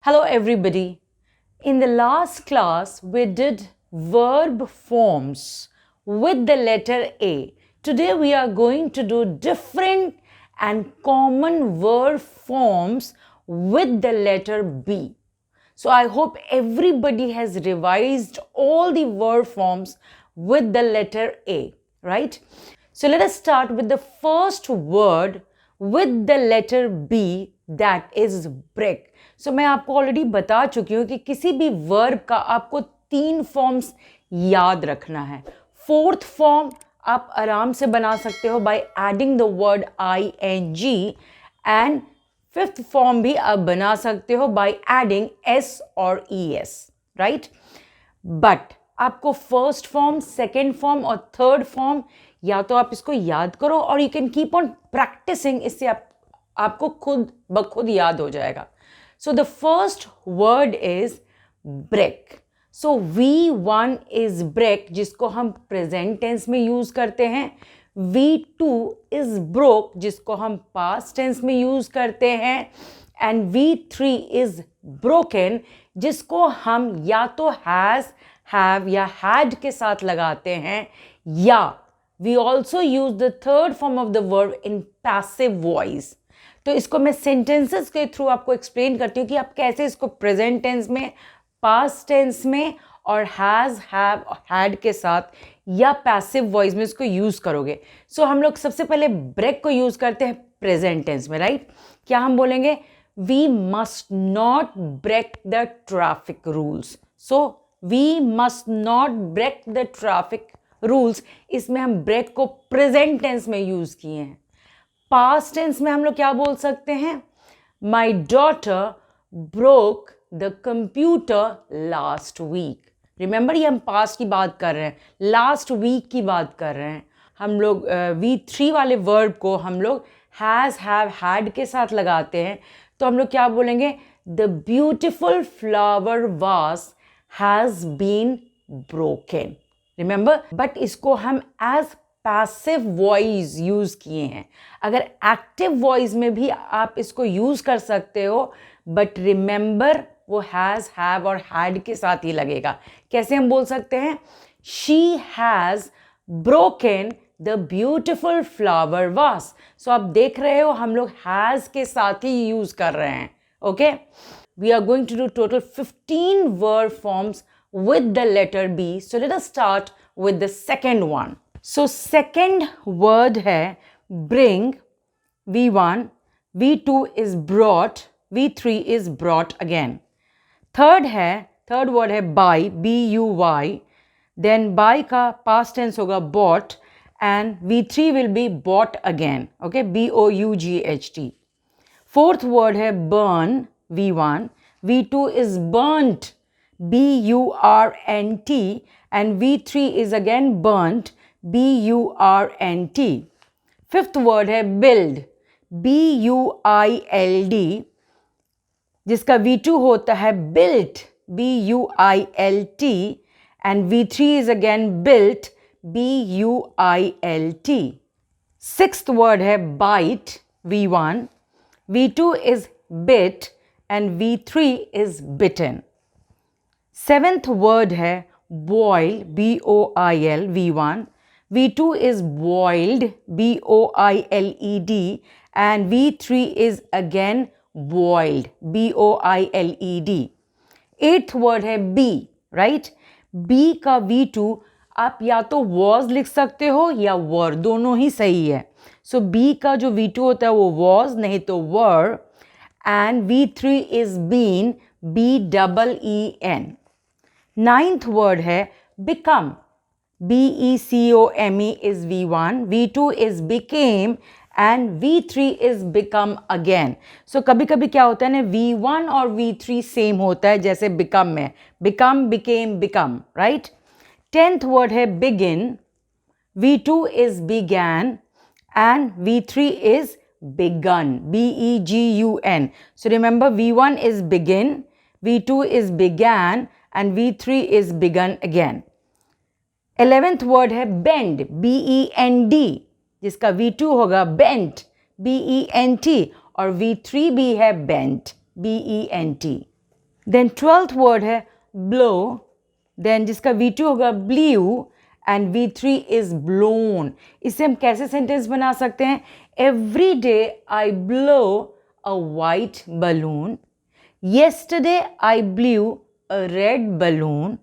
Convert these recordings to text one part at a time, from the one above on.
Hello everybody. In the last class we did verb forms with the letter A. Today we are going to do different and common verb forms with the letter B. So I hope everybody has revised all the verb forms with the letter A, right? So let us start with the first word with the letter B, that is break. So मैं आपको already बता चुकी हूँ कि किसी भी verb का आपको 3 फॉर्म्स याद रखना है. फोर्थ फॉर्म आप आराम से बना सकते हो by adding the word ing, and fifth form भी आप बना सकते हो बाय एडिंग s और es, राइट? बट आपको फर्स्ट फॉर्म, सेकेंड फॉर्म और थर्ड फॉर्म या तो आप इसको याद करो और you can keep on practicing. इससे आपको खुद ब खुद याद हो जाएगा. So the first word is break. So V1 is break, जिसको हम प्रेजेंट टेंस में यूज करते हैं. V2 इज ब्रोक, जिसको हम पास्ट टेंस में यूज करते हैं. एंड V3 इज ब्रोकन, जिसको हम या तो हैज, हैव या हैड के साथ लगाते हैं, या we also use the third form of the verb in passive voice. तो इसको मैं सेंटेंसेस के थ्रू आपको एक्सप्लेन करती हूँ कि आप कैसे इसको प्रेजेंट टेंस में, पास्ट टेंस में और हैज, हैव और हैड के साथ या पैसिव वॉइस में इसको यूज करोगे. सो हम लोग सबसे पहले ब्रेक को यूज करते हैं प्रेजेंट टेंस में, राइट? क्या हम बोलेंगे? We must not break the traffic rules. So we must not break the traffic rules. इसमें हम ब्रेक को प्रेजेंट टेंस में यूज किए हैं. पास्ट टेंस में हम लोग क्या बोल सकते हैं? My daughter broke the computer last week. Remember, ये हम पास्ट की बात कर रहे हैं, लास्ट वीक की बात कर रहे हैं. हम लोग V3 वाले वर्ब को हम लोग हैज़, हैव, हैड के साथ लगाते हैं. तो हम लोग क्या बोलेंगे? The beautiful flower vase has been broken. Remember, but इसको हम एज पैसिव वॉइस यूज किए हैं. अगर एक्टिव वॉइस में भी आप इसको यूज कर सकते हो, बट रिमेंबर वो हैज, हैव और हैड के साथ ही लगेगा. कैसे हम बोल सकते हैं? She has broken the beautiful flower vase. So आप देख रहे हो हम लोग हैज के साथ ही यूज कर रहे हैं. Okay, we are going to do total 15 verb forms with the letter B. So let us start with the second one. So second word है bring, V1, V2 is brought, V3 is brought again. Third word है buy, B-U-Y. Then buy का past tense होगा bought, and V3 will be bought again. Okay, B-O-U-G-H-T. Fourth word है burn, V1, V2 is burnt, B-U-R-N-T, and V3 is again burnt, B-U-R-N-T. Fifth word है build, B-U-I-L-D, जिसका V2 होता है built, B-U-I-L-T, and V3 is again built, B-U-I-L-T. Sixth word है bite, V1, V2 is bit, and V3 is bitten. Seventh word है boil, B-O-I-L, V1, V2 is boiled, B-O-I-L-E-D, and V3 is again boiled, B-O-I-L-E-D. Eighth word है be, right? be का V2 आप या तो was लिख सकते हो या were, दोनों ही सही है. So be का जो V2 होता है वो was, नहीं तो were, and V3 is been, B-E-E-N. Ninth word है become, B-E-C-O-M-E is V1, V2 is became, and V3 is become again. So कभी कभी क्या होता है ना, V1 और V3 सेम होता है, जैसे become में become, became, become, right? 10th word है begin, V2 is began, and V3 is begun, B-E-G-U-N. So remember, V1 is begin, V2 is began, and V3 is begun again. 11th word है bend, B-E-N-D, जिसका V2 होगा bent, B-E-N-T, और V3 भी है bent, B-E-N-T. Then 12th word है blow, then जिसका V2 होगा blew and V3 is blown. इसे हम कैसे सेंटेंस बना सकते हैं? Every day I blow a white balloon. Yesterday I blew a red balloon.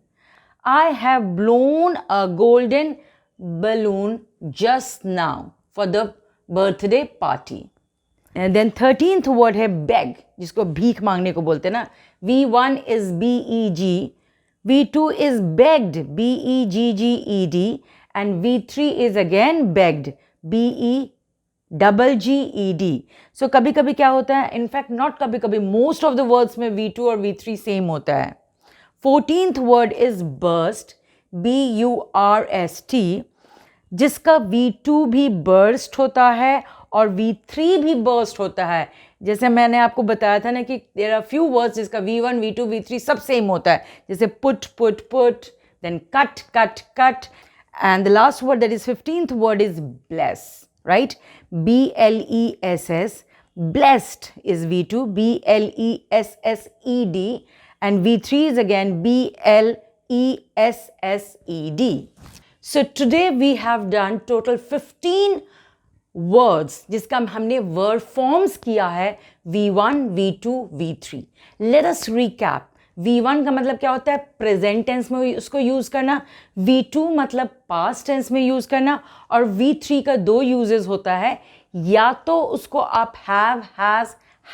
I have blown a golden balloon just now for the birthday party. And then 13th word है beg, जिसको भीख मांगने को बोलते हैं ना. V1 is B-E-G, V2 is begged, B-E-G-G-E-D, and V3 is again begged, B-E-G-G-E-D. So कभी कभी क्या होता है, इनफैक्ट नॉट कभी कभी, मोस्ट ऑफ द वर्ड्स में V2 और V3 सेम होता है. 14th word is burst, B-U-R-S-T, जिसका V2 भी burst होता है और V3 भी burst होता है. जैसे मैंने आपको बताया था ना कि there are few words जिसका V1, V2, V3 सब सेम होता है. जैसे put, then cut, and the last word, that is 15th word, is bless, right? B-L-E-S-S. Blessed is V2, B-L-E-S-S-E-D, and V3 is again B-L-E-S-S-E-D. So today we have done total 15 words जिसका हमने word forms किया है V1, V2, V3. Let us recap. V1 का मतलब क्या होता है? Present tense में उसको यूज करना. V2 मतलब पास्ट टेंस में यूज करना. और V3 का दो यूजेस होता है, या तो उसको आप हैव, हैज,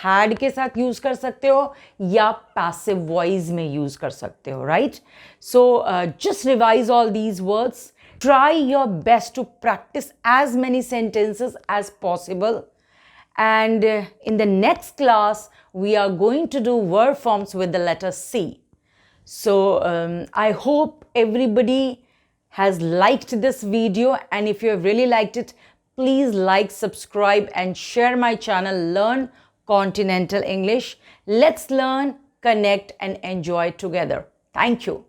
हैड के साथ यूज कर सकते हो या पैसिव वॉइस में यूज कर सकते हो, right? So just revise all these words. Try your best to practice as many sentences as possible. And in the next class, we are going to do verb forms with the letter C. So I hope everybody has liked this video. And if you have really liked it, please like, subscribe, and share my channel, Learn Continental English. Let's learn, connect, and enjoy together. Thank you.